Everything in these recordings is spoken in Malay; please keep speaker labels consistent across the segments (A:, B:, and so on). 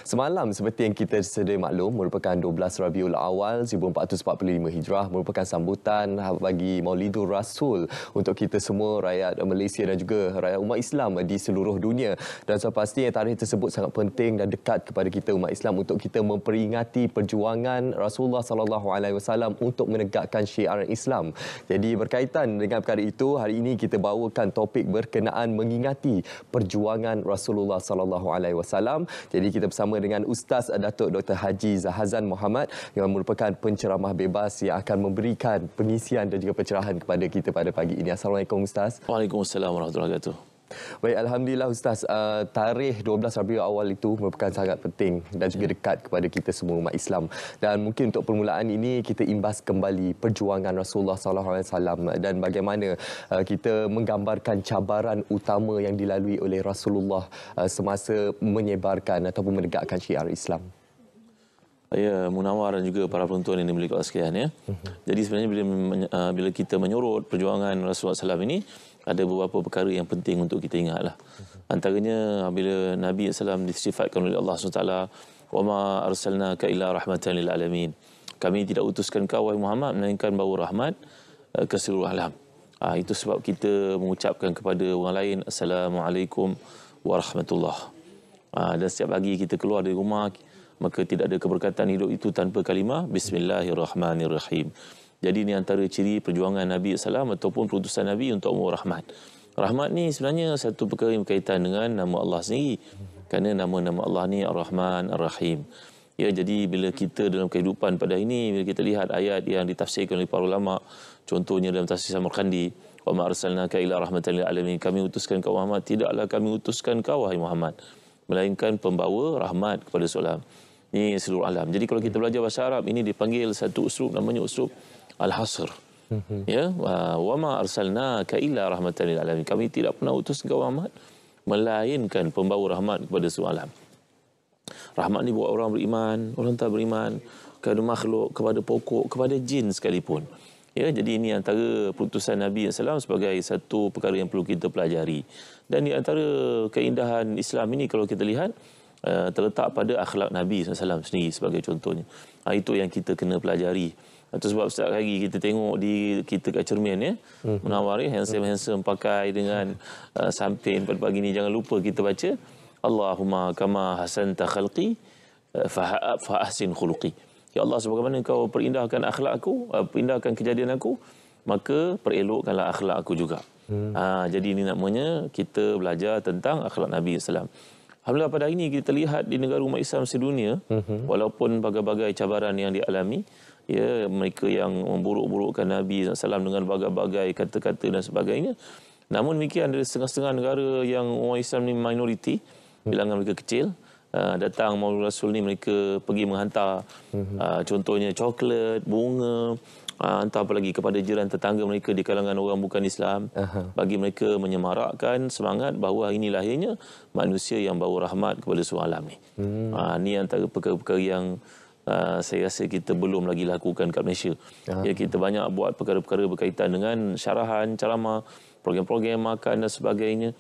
A: Semalam, seperti yang kita sedia maklum, merupakan 12 Rabiul Awal 1445 Hijrah, merupakan sambutan bagi Maulidur Rasul untuk kita semua rakyat Malaysia dan juga rakyat umat Islam di seluruh dunia. Dan sudah pastinya tarikh tersebut sangat penting dan dekat kepada kita umat Islam untuk kita memperingati perjuangan Rasulullah SAW untuk menegakkan syiar Islam. Jadi berkaitan dengan perkara itu, hari ini kita bawakan topik berkenaan mengingati perjuangan Rasulullah SAW. Jadi kita bersama dengan Ustaz Datuk Dr. Haji Zahazan Muhammad yang merupakan penceramah bebas yang akan memberikan pengisian dan juga pencerahan kepada kita pada pagi ini. Assalamualaikum Ustaz.
B: Waalaikumsalam warahmatullahi wabarakatuh.
A: Baik, Alhamdulillah Ustaz, tarikh 12 Rabiul Awal itu merupakan sangat penting dan juga dekat kepada kita semua umat Islam. Dan mungkin untuk permulaan ini kita imbas kembali perjuangan Rasulullah SAW dan bagaimana kita menggambarkan cabaran utama yang dilalui oleh Rasulullah semasa menyebarkan ataupun menegakkan syiar Islam.
B: Ya, Munawar dan juga para penonton yang dimiliki Allah sekalian ya. Jadi sebenarnya bila kita menyorot perjuangan Rasulullah SAW ini, ada beberapa perkara yang penting untuk kita ingatlah. Antaranya bila Nabi SAW disifatkan oleh Allah SWT, "Wa ma arsalnaka illa rahmatan lil alamin." Kami tidak utuskan kau wahai Muhammad melainkan bawa rahmat ke seluruh alam. Itu sebab kita mengucapkan kepada orang lain Assalamualaikum warahmatullahi. Dan setiap pagi kita keluar dari rumah, maka tidak ada keberkatan hidup itu tanpa kalimah Bismillahirrahmanirrahim. Jadi ini antara ciri perjuangan Nabi SAW ataupun perutusan Nabi untuk membawa rahmat. Rahmat ni sebenarnya satu perkara yang berkaitan dengan nama Allah sendiri. Kerana nama-nama Allah ni Ar-Rahman, Ar-Rahim. Ya, jadi bila kita dalam kehidupan pada ini, bila kita lihat ayat yang ditafsirkan oleh para ulama, contohnya dalam tafsir Samarqandi, "Wa ma arsalnaka illa rahmatan lil alamin." Kami utuskan kau Muhammad, tidaklah kami utuskan kau wahai Muhammad, melainkan pembawa rahmat kepada seluruh alam. Ini seluruh alam. Jadi kalau kita belajar bahasa Arab, ini dipanggil satu uslub, namanya uslub Al-Hasr. Ya, "Wa ma arsalnaka illa rahmatan lil alamin." Kami tidak pernah utus kau Muhammad melainkan pembawa rahmat kepada seluruh alam. Rahmat ni buat orang beriman, orang tak beriman, kepada makhluk, kepada pokok, kepada jin sekalipun. Ya, jadi ini antara perutusan Nabi SAW sebagai satu perkara yang perlu kita pelajari. Dan di antara keindahan Islam ini kalau kita lihat, terletak pada akhlak Nabi SAW sendiri sebagai contohnya. Itu yang kita kena pelajari. Itu sebab setiap hari kita tengok kita kat cermin ya, Munawar ya, handsome pakai dengan samping pada pagi ni, jangan lupa kita baca Allahumma kama hasanta khalqi fa ahsin khuluqi. Ya Allah, sebagaimana kau perindahkan akhlak aku, perindahkan kejadian aku, maka perelokkanlah akhlak aku juga. Jadi ini namanya kita belajar tentang akhlak Nabi SAW. Alhamdulillah pada hari ini kita lihat di negara umat Islam sedunia, walaupun berbagai cabaran yang dialami, ya, mereka yang memburuk-burukkan Nabi SAW dengan berbagai kata-kata dan sebagainya. Namun demikian ada setengah-setengah negara yang orang Islam ni minoriti, bilangan mereka kecil, datang Maulid Rasul ni mereka pergi menghantar contohnya coklat, bunga, entah apa lagi kepada jiran tetangga mereka di kalangan orang bukan Islam, bagi mereka menyemarakkan semangat bahawa ini lahirnya manusia yang bawa rahmat kepada seluruh alam ni. Ni antara perkara-perkara yang saya rasa kita belum lagi lakukan kat Malaysia. Ya, kita banyak buat perkara-perkara berkaitan dengan syarahan, ceramah, program-program makan dan sebagainya.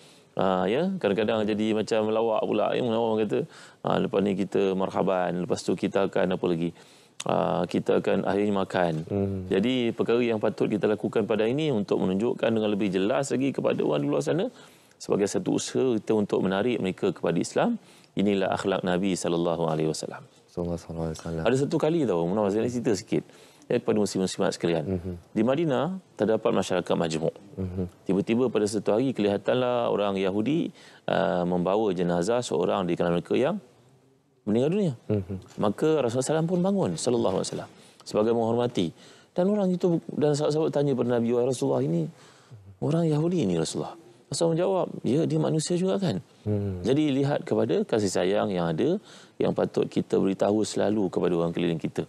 B: Ya, kadang-kadang jadi macam lawak pula. Orang kata, lepas ni kita marhaban, lepas tu kita akan apa lagi? Kita akan akhirnya makan. Jadi perkara yang patut kita lakukan pada ini untuk menunjukkan dengan lebih jelas lagi kepada orang di luar sana sebagai satu usaha kita untuk menarik mereka kepada Islam. Inilah akhlak Nabi SAW. Ada satu kali tahu, saya nak cerita sikit kepada muslim-muslimat sekalian. Di Madinah terdapat masyarakat majmuk. Tiba-tiba pada satu hari kelihatanlah orang Yahudi membawa jenazah seorang di kalangan mereka yang meninggal dunia. Maka Rasulullah SAW pun bangun sallallahu alaihi wasallam sebagai menghormati. Dan orang itu, dan sahabat-sahabat tanya kepada Nabi, "Wahai Rasulullah, ini orang Yahudi ini Rasulullah." Rasulullah menjawab, "Ya, dia manusia juga kan." Jadi lihat kepada kasih sayang yang ada, yang patut kita beritahu selalu kepada orang keliling kita.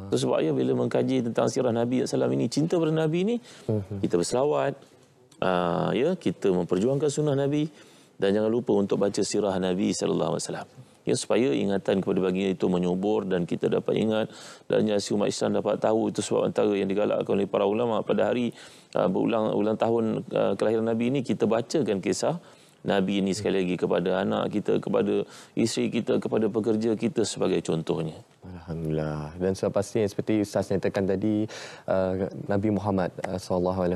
B: Itu sebabnya bila mengkaji tentang sirah Nabi SAW ini, cinta pada Nabi ini, kita berselawat, ya, kita memperjuangkan sunnah Nabi, dan jangan lupa untuk baca sirah Nabi SAW. Ya, supaya ingatan kepada baginda itu menyubur dan kita dapat ingat dan generasi umat Islam dapat tahu. Itu sebab antara yang digalakkan oleh para ulama pada hari berulang tahun kelahiran Nabi ini, kita bacakan kisah Nabi ini sekali lagi kepada anak kita, kepada isteri kita, kepada pekerja kita sebagai contohnya.
A: Alhamdulillah. Dan sudah pastinya seperti Ustaz nyatakan tadi, Nabi Muhammad SAW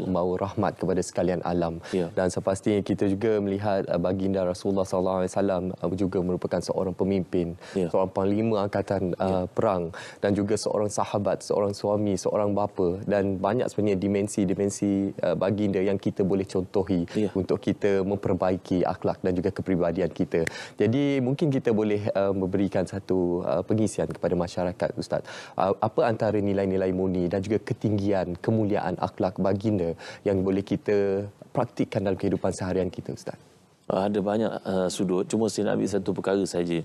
A: membawa rahmat kepada sekalian alam.
B: Ya.
A: Dan sepastinya kita juga melihat baginda Rasulullah SAW juga merupakan seorang pemimpin, seorang panglima angkatan perang, dan juga seorang sahabat, seorang suami, seorang bapa, dan banyak sebenarnya dimensi-dimensi baginda yang kita boleh contohi untuk kita memperbaiki akhlak dan juga kepribadian kita. Jadi mungkin kita boleh memberikan satu pengisian kepada masyarakat, Ustaz. Apa antara nilai-nilai murni dan juga ketinggian kemuliaan akhlak baginda yang boleh kita praktikkan dalam kehidupan seharian kita, Ustaz?
B: Ada banyak sudut, cuma saya nak ambil satu perkara saja.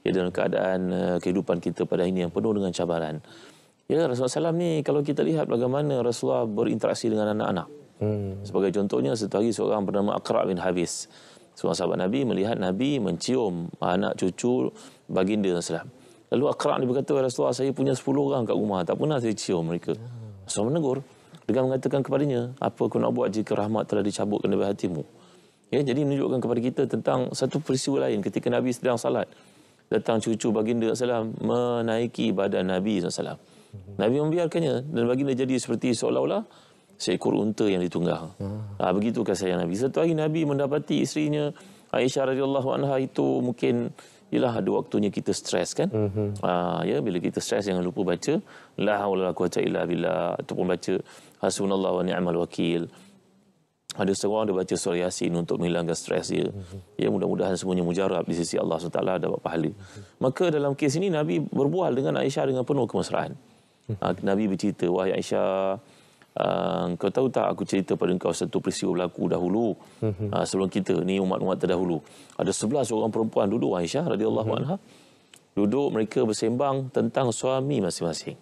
B: Ya, dalam keadaan kehidupan kita pada ini yang penuh dengan cabaran. Ya, Rasulullah SAW ni kalau kita lihat bagaimana Rasulullah berinteraksi dengan anak-anak. Sebagai contohnya, satu hari seorang bernama Aqra' bin Habis, seorang sahabat Nabi, melihat Nabi mencium anak cucu baginda SAW. Lalu Aqra' ni berkata, Rasulullah, saya punya 10 orang kat rumah, tak pernah saya cium mereka. Rasulullah menegur dengan mengatakan kepadanya, apa kau nak buat jika rahmat telah dicabutkan dari hatimu? Ya, jadi menunjukkan kepada kita tentang satu peristiwa lain ketika Nabi sedang salat. Datang cucu baginda SAW menaiki badan Nabi SAW. Nabi membiarkannya dan baginda jadi seperti seolah-olah seekor unta yang ditunggang. Begitu kasih Nabi. Satu hari Nabi mendapati isterinya Aisyah radhiyallahu anha itu mungkin ialah ada waktunya kita stres kan. Ya, bila kita stres jangan lupa baca la haula wala quwata illa billah ataupun baca hasbunallahu wa ni'mal wakil. Ada seorang dia baca surah Yasin untuk menghilangkan stres dia. Ya, mudah-mudahan semuanya mujarab di sisi Allah SWT dapat pahala. Maka dalam kes ini Nabi berbual dengan Aisyah dengan penuh kemesraan. Nabi bercerita, wahai Aisyah, kau tahu tak aku cerita pada engkau satu peristiwa berlaku dahulu sebelum kita ni umat-umat terdahulu. Ada 11 orang perempuan duduk, Aisyah radhiyallahu anha. Duduk mereka bersembang tentang suami masing-masing.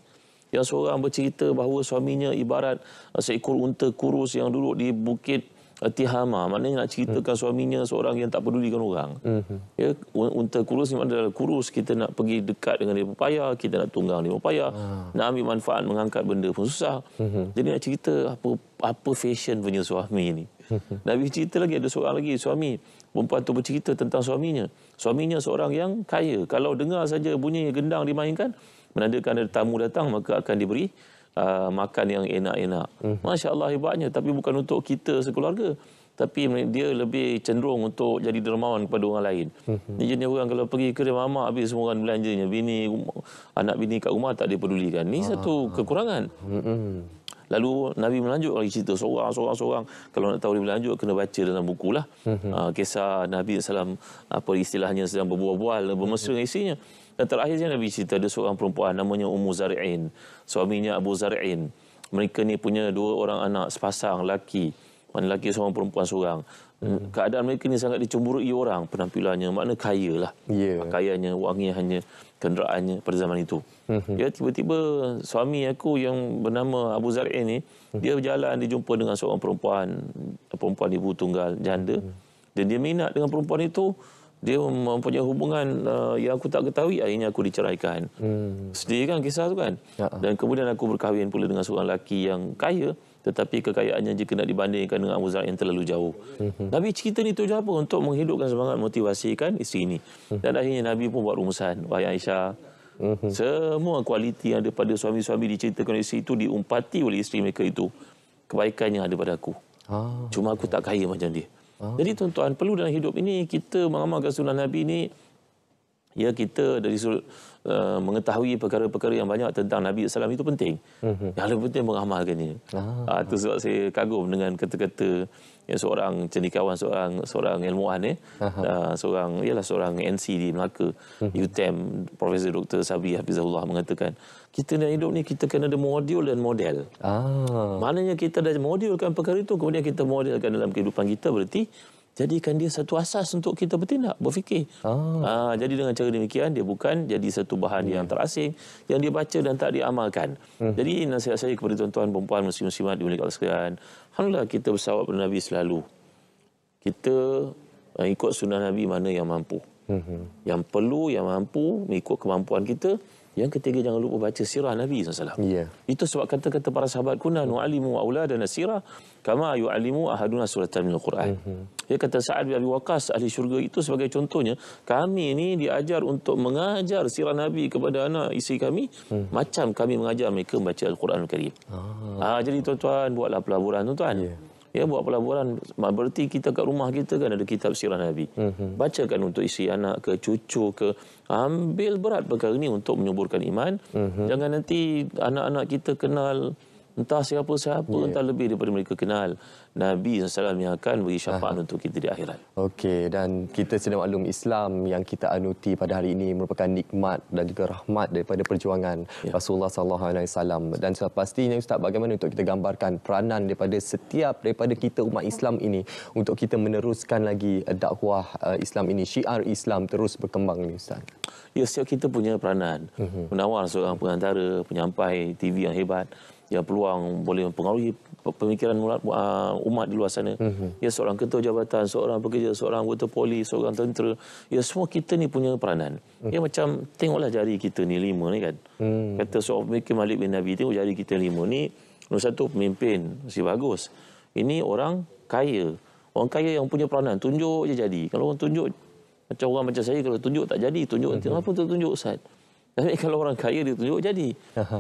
B: Yang seorang bercerita bahawa suaminya ibarat seekor unta kurus yang duduk di bukit Tihama. Maknanya nak ceritakan suaminya seorang yang tak pedulikan orang. Ya, unta kurus ni adalah kurus, kita nak pergi dekat dengan dia payah, kita nak tunggang dia payah, nak ambil manfaat mengangkat benda pun susah. Jadi nak cerita apa fashion punya suami ni. Nabi cerita lagi, ada seorang lagi suami, perempuan tu bercerita tentang suaminya. Suaminya seorang yang kaya. Kalau dengar saja bunyi gendang dimainkan, menandakan ada tamu datang, maka akan diberi makan yang enak-enak. Masya Allah, hebatnya. Tapi bukan untuk kita sekeluarga, tapi dia lebih cenderung untuk jadi dermawan kepada orang lain. Ni jenis orang kalau pergi ke rumah mak, habis semua orang belanjanya, anak bini kat rumah tak dipedulikan. Ni satu kekurangan. Lalu Nabi melanjut lagi cerita seorang. Kalau nak tahu dia melanjut, kena baca dalam buku lah. Kisah Nabi SAW, apa istilahnya, sedang berbual-bual, bermesra dengan isterinya. Dan terakhirnya Nabi cerita ada seorang perempuan namanya Ummu Zar'in. Suaminya Abu Zar'in. Mereka ni punya 2 orang anak sepasang laki. Laki seorang, perempuan seorang. Keadaan mereka ni sangat dicemburui orang. Penampilannya makna kaya lah. Pakaiannya, wangiannya, kenderaannya pada zaman itu. Ya, tiba-tiba suami aku yang bernama Abu Zar'in ni, dia berjalan, dia jumpa dengan seorang perempuan ibu tunggal, janda. Dan dia minat dengan perempuan itu. Dia mempunyai hubungan yang aku tak ketahui, akhirnya aku diceraikan. Sedih kan kisah tu kan? Dan kemudian aku berkahwin pula dengan seorang lelaki yang kaya, tetapi kekayaannya jika nak dibandingkan dengan Abu Zar yang terlalu jauh. Nabi cerita ni tujuan apa? Untuk menghidupkan semangat, motivasikan isteri ini. Dan akhirnya Nabi pun buat rumusan. Wahai Aisyah, semua kualiti yang ada pada suami-suami diceritakan isteri itu diumpati oleh isteri mereka itu. Kebaikannya ada pada aku. Cuma aku tak kaya macam dia. Jadi tuan-tuan, perlu dalam hidup ini kita mengamalkan sunnah Nabi ini. Ya, kita dari sudut mengetahui perkara-perkara yang banyak tentang Nabi SAW itu penting. Yang lebih penting mengamalkannya. Itu sebab saya kagum dengan kata-kata yang seorang cendekiawan, seorang ilmuwan, seorang NC di Melaka, UTM, Profesor Dr. Sabri Hafizahullah mengatakan, kita dalam hidup ni kita kena ada modul dan model. Maknanya kita dah modulkan perkara itu, kemudian kita modelkan dalam kehidupan kita, berarti jadikan dia satu asas untuk kita bertindak, berfikir. Jadi dengan cara demikian, dia bukan jadi satu bahan yang terasing, yang dia baca dan tak diamalkan. Jadi nasihat saya kepada tuan-tuan, perempuan, muslim-muslimat dimuliakan Allah sekalian, alhamdulillah kita bersawab pada Nabi selalu. Kita ikut sunnah Nabi mana yang mampu. Yang perlu, yang mampu, mengikut kemampuan kita. Yang ketiga, jangan lupa baca sirah Nabi SAW.
A: Ya.
B: Itu sebab kata-kata para sahabat, kunna nu'alimu auladana sirah kama yu'alimu ahaduna suratan minal Quran. Dia kata Sa'ad bin Abi Waqqas, ahli syurga itu sebagai contohnya, kami ini diajar untuk mengajar sirah Nabi kepada anak isteri kami, macam kami mengajar mereka membaca Al-Quran Al-Karim. Jadi tuan-tuan, buatlah pelaburan tuan-tuan. Ya, buat pelaburan. Berarti kita kat rumah kita kan ada kitab sirah Nabi. Bacakan untuk isi anak ke, cucu ke. Ambil berat perkara ini untuk menyuburkan iman. Jangan nanti anak-anak kita kenal entah siapa-siapa, entah lebih daripada mereka kenal Nabi SAW yang akan beri syafaat untuk kita di akhirat.
A: Okey, dan kita sedia maklum Islam yang kita anuti pada hari ini merupakan nikmat dan juga rahmat daripada perjuangan Rasulullah SAW. Dan pastinya Ustaz, bagaimana untuk kita gambarkan peranan daripada kita umat Islam ini untuk kita meneruskan lagi dakwah Islam ini, syiar Islam terus berkembang ni Ustaz?
B: Ya, setiap kita punya peranan. Munawar seorang pengantara, penyampai TV yang hebat, yang peluang boleh mempengaruhi pemikiran umat di luar sana. Ya, seorang ketua jabatan, seorang pekerja, seorang anggota polis, seorang tentera. Ya, semua kita ni punya peranan. Ya, macam tengoklah jari kita ni 5 ni kan. Kata seorang pemikir Malik bin Nabi, tengok jari kita 5 ni. Nombor 1, pemimpin, masih bagus. Ini orang kaya. Orang kaya yang punya peranan, tunjuk je jadi. Kalau orang tunjuk, macam orang macam saya, kalau tunjuk tak jadi, tunjuk kenapa tu tunjuk Ustaz? Tapi kalau orang kaya dia tunjuk jadi.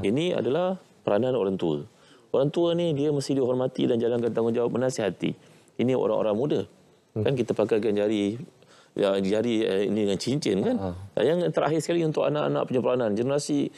B: Ini adalah peranan orang tua. Orang tua ni dia mesti dihormati dan jalankan tanggungjawab menasihati. Ini orang-orang muda. Kan kita pakaikan jari ini dengan cincin kan. Yang terakhir sekali untuk anak-anak punya peranan, generasi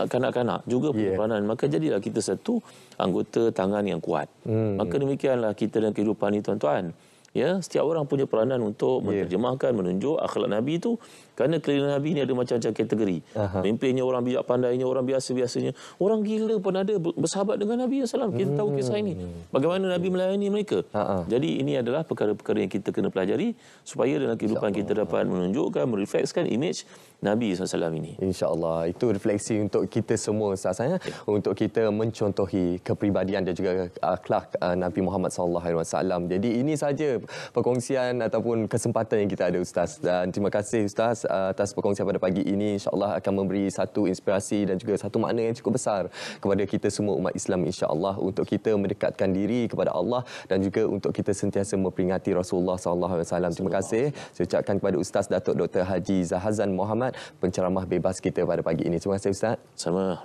B: kanak-kanak juga punya peranan. Maka jadilah kita satu anggota tangan yang kuat. Maka demikianlah kita dalam kehidupan ini tuan-tuan. Ya, setiap orang punya peranan untuk menerjemahkan, menunjuk akhlak Nabi itu. Kerana kelilin Nabi ini ada macam-macam kategori. Pemimpinnya orang bijak pandainya, orang biasa-biasanya. Orang gila pun ada bersahabat dengan Nabi SAW. Kita tahu kisah ini. Bagaimana Nabi melayani mereka. Jadi ini adalah perkara-perkara yang kita kena pelajari supaya dalam kehidupan kita dapat menunjukkan, merefleksikan imej Nabi SAW ini.
A: InsyaAllah. Itu refleksi untuk kita semua Ustaz. Untuk kita mencontohi kepribadian dan juga akhlak Nabi Muhammad SAW. Jadi ini saja perkongsian ataupun kesempatan yang kita ada Ustaz. Dan terima kasih Ustaz atas perkongsian pada pagi ini. InsyaAllah akan memberi satu inspirasi dan juga satu makna yang cukup besar kepada kita semua umat Islam insyaAllah untuk kita mendekatkan diri kepada Allah dan juga untuk kita sentiasa memperingati Rasulullah SAW. Terima kasih saya ucapkan kepada Ustaz Datuk Dr. Haji Zahazan Muhammad, penceramah bebas kita pada pagi ini. Terima kasih Ustaz.
B: Sama.